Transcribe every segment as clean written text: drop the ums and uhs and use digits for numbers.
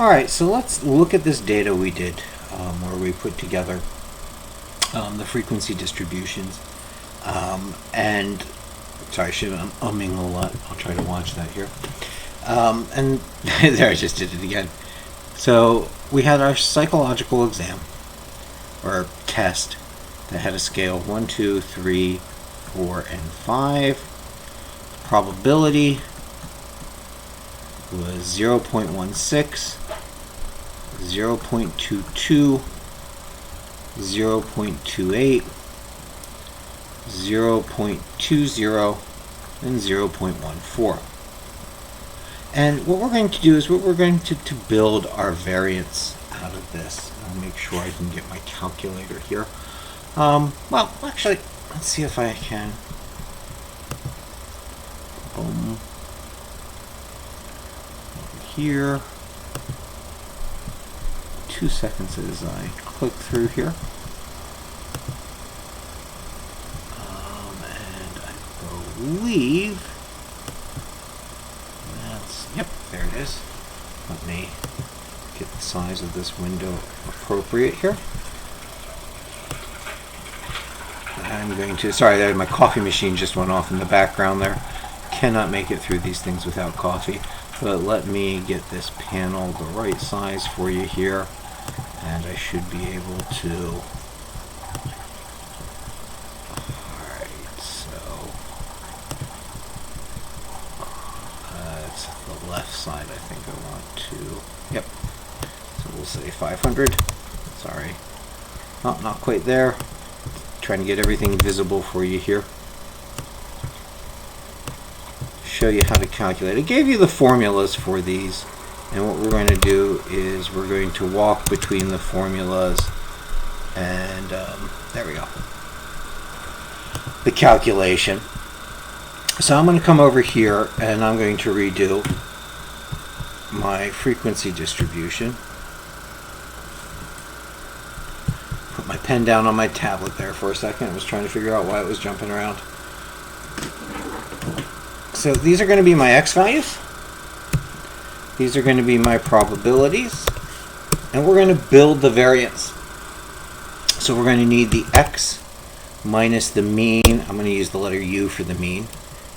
Alright, so let's look at this data we did where we put together the frequency distributions. And sorry, I'm umming a lot. I'll try to watch that here. And there, I just did it again. So we had our psychological exam, or test, that had a scale of 1, 2, 3, 4, and 5. Probability was 0.16, 0.22, 0.28, 0.20, and 0.14. And what we're going to do is we're going to build our variance out of this. I'll make sure I can get my calculator here. Well, actually, let's see if I can. Boom. Here. 2 seconds as I click through here. And I believe that's, yep, there it is. Let me get the size of this window appropriate here. I'm going to, sorry, my coffee machine just went off in the background there. Cannot make it through these things without coffee. But let me get this panel the right size for you here, and I should be able to. Alright, so it's the left side I think I want to. Yep. So we'll say 500. Sorry. Oh, not quite there. Trying to get everything visible for you here. Show you how to calculate. I gave you the formulas for these, and what we're going to do is we're going to walk between the formulas, and there we go, the calculation. So I'm going to come over here and I'm going to redo my frequency distribution. Put my pen down on my tablet there for a second. I was trying to figure out why it was jumping around. So these are going to be my x values. These are going to be my probabilities. And we're going to build the variance. So we're going to need the x minus the mean. I'm going to use the letter u for the mean.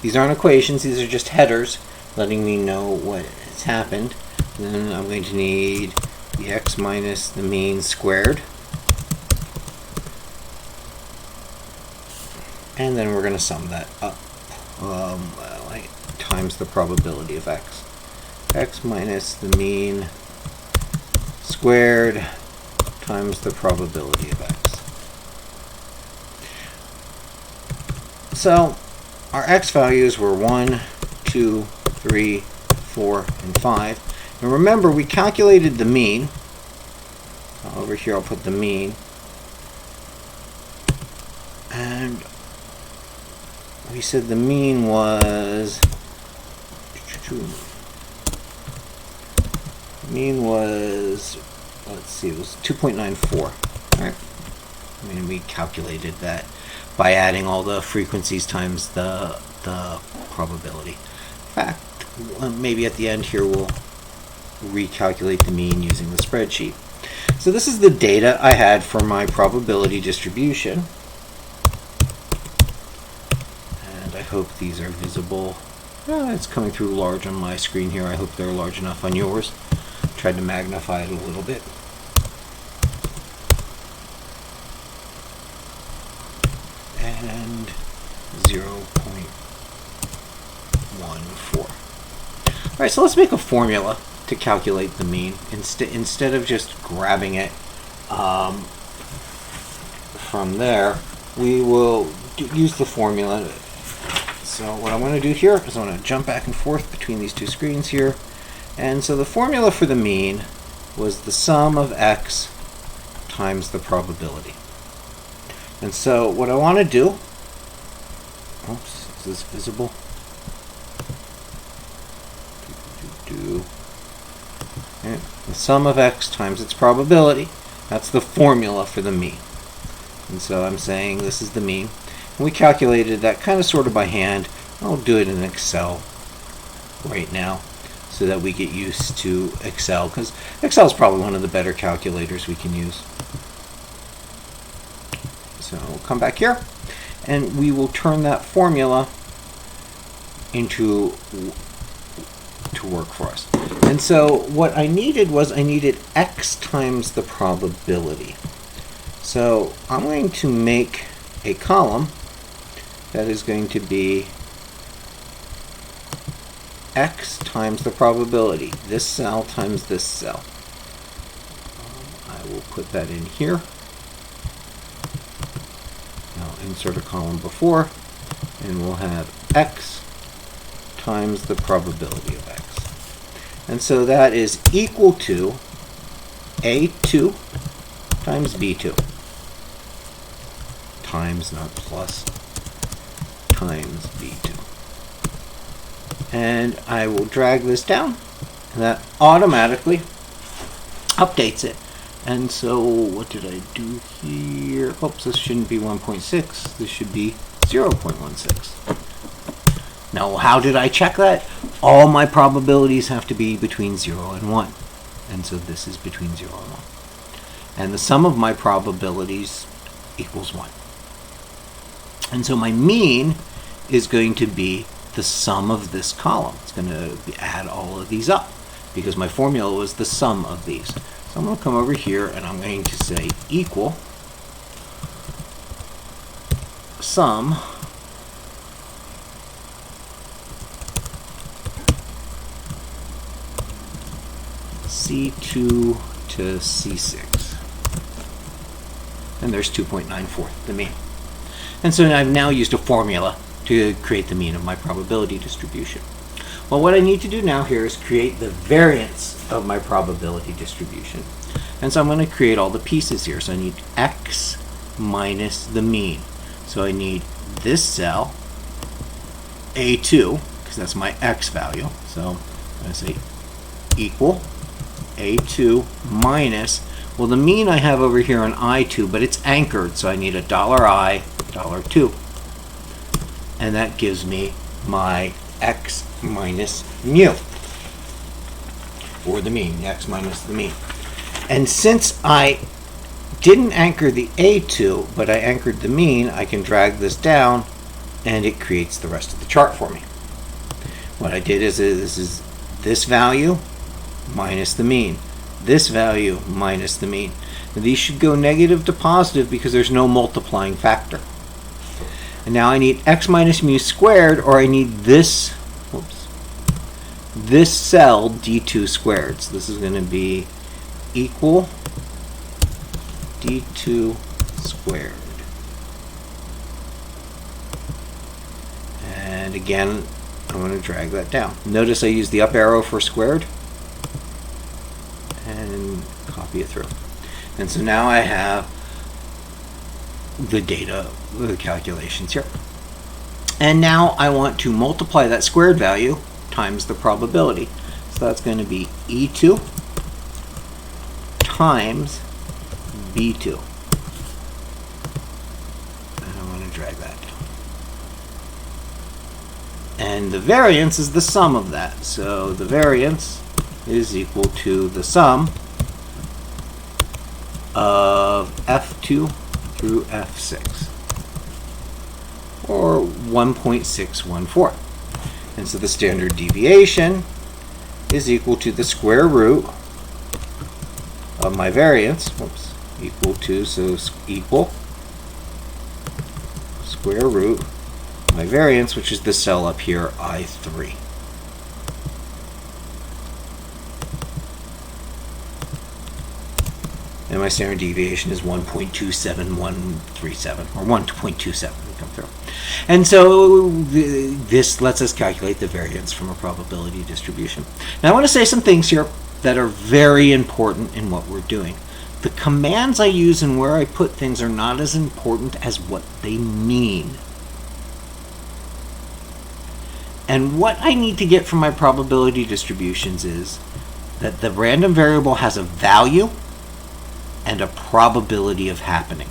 These aren't equations. These are just headers letting me know what has happened. And then I'm going to need the x minus the mean squared. And then we're going to sum that up. Times the probability of x. X minus the mean squared times the probability of x. So our x values were 1, 2, 3, 4, and 5. And remember, we calculated the mean. Over here I'll put the mean. And we said the mean was, let's see, it was 2.94. All right. I mean, we calculated that by adding all the frequencies times the probability. In fact, maybe at the end here we'll recalculate the mean using the spreadsheet. So this is the data I had for my probability distribution. I hope these are visible. It's coming through large on my screen here. I hope they're large enough on yours. Tried to magnify it a little bit. And 0.14. Alright, so let's make a formula to calculate the mean. Instead of just grabbing it from there, we will use the formula. So what I'm going to do here is I'm going to jump back and forth between these two screens here. And so the formula for the mean was the sum of x times the probability. And so what I want to do, oops, is this visible? Okay. The sum of x times its probability, that's the formula for the mean. And so I'm saying this is the mean. And we calculated that kind of sort of by hand. I'll do it in Excel right now. so that we get used to Excel, because Excel is probably one of the better calculators we can use. So we'll come back here, and we will turn that formula into to work for us. And so what I needed was I needed x times the probability. So I'm going to make a column that is going to be x times the probability, this cell times this cell. I will put that in here. I'll insert a column before, and we'll have x times the probability of x. And so that is equal to A2 times B2 times, not plus, times B2. And I will drag this down, and that automatically updates it. And so what did I do here? Oops, this shouldn't be 1.6. This should be 0.16. Now, how did I check that? All my probabilities have to be between 0 and 1. And so this is between 0 and 1. And the sum of my probabilities equals 1. And so my mean is going to be the sum of this column. It's going to add all of these up, because my formula was the sum of these. So I'm going to come over here, and I'm going to say equal sum C2 to C6. And there's 2.94, the mean. And so I've now used a formula to create the mean of my probability distribution. Well, what I need to do now here is create the variance of my probability distribution. And so I'm going to create all the pieces here. So I need x minus the mean. So I need this cell, A2, because that's my x value. So I'm going to say equal A2 minus, well, the mean I have over here on I2, but it's anchored, so I need $I, $2. And that gives me my x minus mu, or the mean, x minus the mean. And since I didn't anchor the A2, but I anchored the mean, I can drag this down, and it creates the rest of the chart for me. What I did is this is this value minus the mean, this value minus the mean. Now, these should go negative to positive because there's no multiplying factor. And now I need x minus mu squared, or I need this, whoops, this cell d2 squared. So this is going to be equal d2 squared. And again, I'm going to drag that down. Notice I use the up arrow for squared and copy it through. And so now I have the data, the calculations here. And now I want to multiply that squared value times the probability. So that's going to be E2 times B2. And I'm going to drag that down. And the variance is the sum of that. So the variance is equal to the sum of F2 through F6, or 1.614. And so the standard deviation is equal to the square root of my variance, whoops, equal to, so equal square root of my variance, which is the cell up here, I3. And my standard deviation is 1.27137, or 1.27 to come through. And so this lets us calculate the variance from a probability distribution. Now I want to say some things here that are very important in what we're doing. The commands I use and where I put things are not as important as what they mean. And what I need to get from my probability distributions is that the random variable has a value and a probability of happening.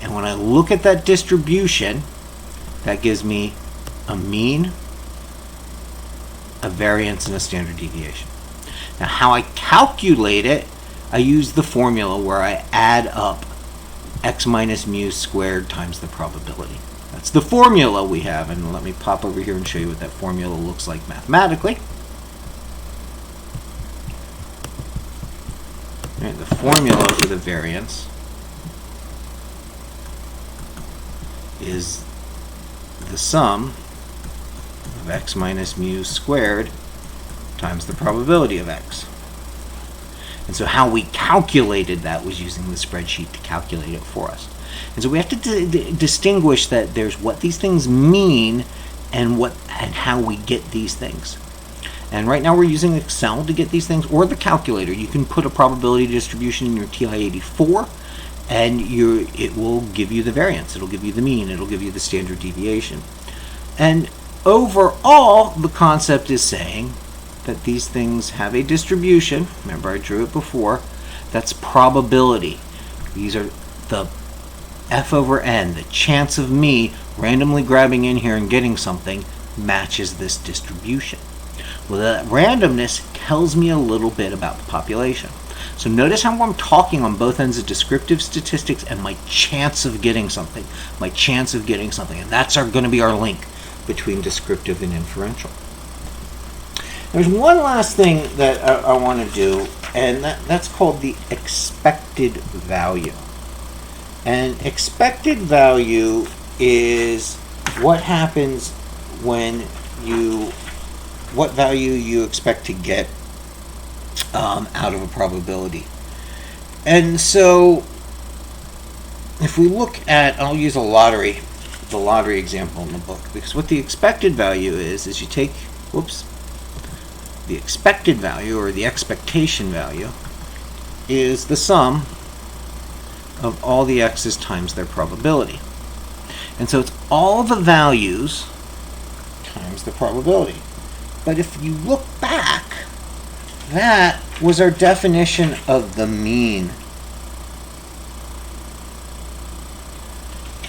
And when I look at that distribution, that gives me a mean a variance, and a standard deviation. Now, how I calculate it, I use the formula where I add up x minus mu squared times the probability. That's the formula we have, and let me pop over here and show you what that formula looks like mathematically. Right, the formula for the variance is the sum of x minus mu squared times the probability of x. And so how we calculated that was using the spreadsheet to calculate it for us. And so we have to distinguish that there's what these things mean and how we get these things. And right now we're using Excel to get these things, or the calculator. You can put a probability distribution in your TI-84, and it will give you the variance. It'll give you the mean. It'll give you the standard deviation. And overall, the concept is saying that these things have a distribution. Remember, I drew it before. That's probability. These are the F over N. The chance of me randomly grabbing in here and getting something matches this distribution. Well, that randomness tells me a little bit about the population. So notice how I'm talking on both ends of descriptive statistics and my chance of getting something. My chance of getting something. And that's going to be our link between descriptive and inferential. There's one last thing that I want to do, and that's called the expected value. And expected value is what happens when what value you expect to get out of a probability. And so if we look at, I'll use the lottery example in the book, because what the expected value is you take, the expected value, or the expectation value, is the sum of all the x's times their probability. And so it's all the values times the probability. But if you look back, that was our definition of the mean.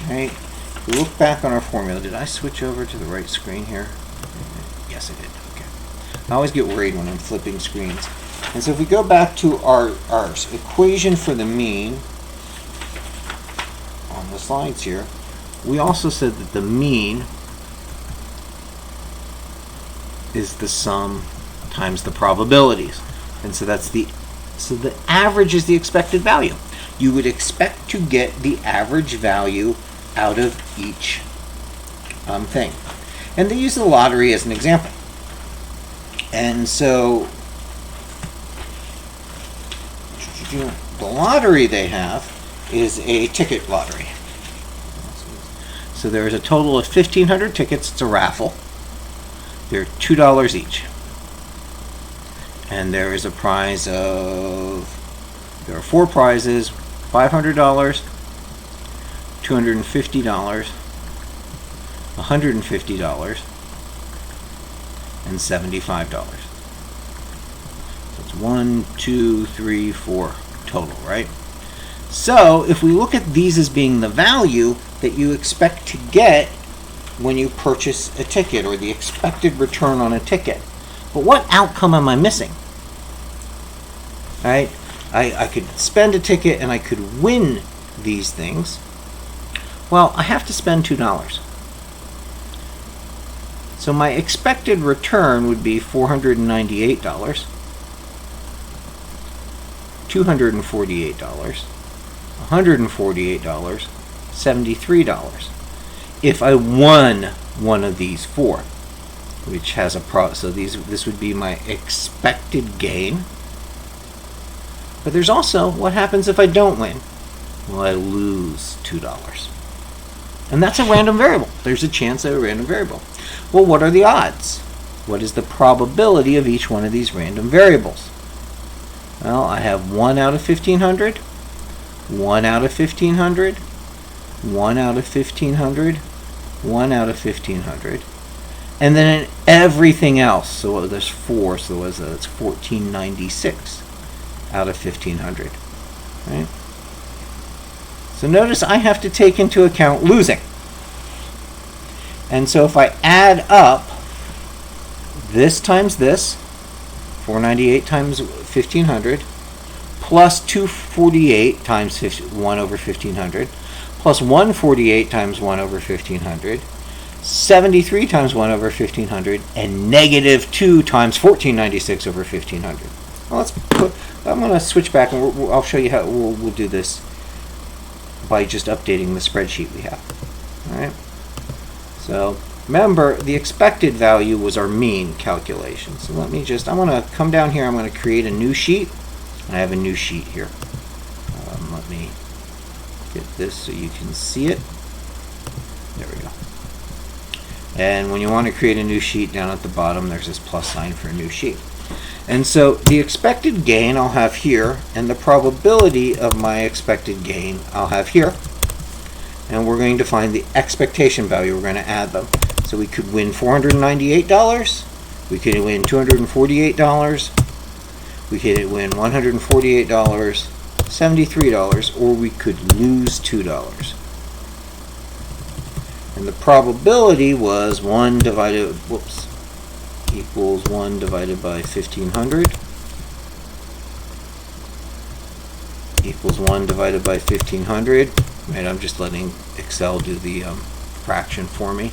Okay, if we look back on our formula, did I switch over to the right screen here? Yes, I did. Okay. I always get worried when I'm flipping screens. And so if we go back to our equation for the mean on the slides here, we also said that the mean is the sum times the probabilities. And so so the average is the expected value. You would expect to get the average value out of each thing. And they use the lottery as an example. And so the lottery they have is a ticket lottery. So there's a total of 1,500 tickets. It's a raffle. They're $2 each. And there is a prize there are 4 prizes: $500, $250, $150, and $75. So it's 1, 2, 3, 4 total, right? So if we look at these as being the value that you expect to get when you purchase a ticket, or the expected return on a ticket. But what outcome am I missing? Right? I could spend a ticket and I could win these things. Well, I have to spend $2. So my expected return would be $498, $248, $148, $73. If I won one of these 4, which has a so this would be my expected gain. But there's also what happens if I don't win. Well, I lose $2. And that's a random variable. There's a chance of a random variable. Well, what are the odds? What is the probability of each one of these random variables? Well, I have 1 out of 1,500, 1 out of 1,500, 1 out of 1,500, 1 out of 1,500, and then in everything else. So there's 4, so that's 1,496 out of 1,500. Right? So notice I have to take into account losing. And so if I add up this times this, 498 times 1500, plus 248 times 1 over 1500, plus 148 times 1 over 1500, 73 times 1 over 1500, and negative 2 times 1496 over 1500. Well, I'm going to switch back, and I'll show you how we'll do this by just updating the spreadsheet we have. All right. So remember, the expected value was our mean calculation. So I'm going to come down here. I'm going to create a new sheet. I have a new sheet here. Let me get this so you can see it. There we go. And when you want to create a new sheet, down at the bottom there's this plus sign for a new sheet. And so the expected gain I'll have here, and the probability of my expected gain I'll have here. And we're going to find the expectation value. We're going to add them. So we could win $498. We could win $248. We could win $148, $73, or we could lose $2. And the probability was 1 divided, equals 1 divided by 1500 equals 1 divided by 1500. Right, I'm just letting Excel do the fraction for me.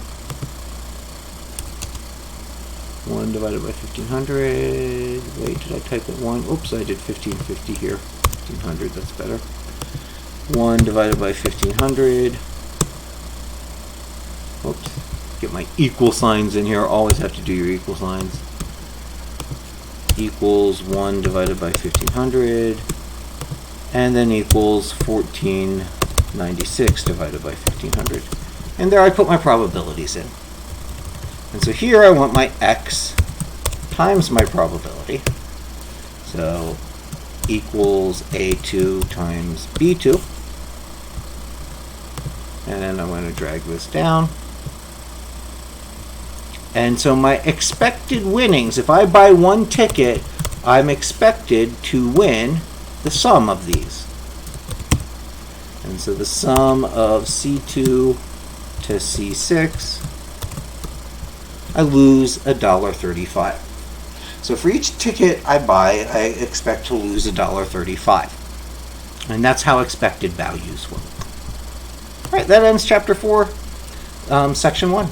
1 divided by 1500. Wait, did I type it 1? Oops, I did 1550 here. 1500, that's better. 1 divided by 1500. Oops. Get my equal signs in here. Always have to do your equal signs. Equals 1 divided by 1500. And then equals 1496 divided by 1500. And there I put my probabilities in. And so here I want my x times my probability. So equals A2 times B2. And then I'm going to drag this down. And so my expected winnings, if I buy one ticket, I'm expected to win the sum of these. And so the sum of C2 to C6, I lose $1.35. So for each ticket I buy, I expect to lose $1.35. And that's how expected values work. All right, that ends Chapter 4, Section 1.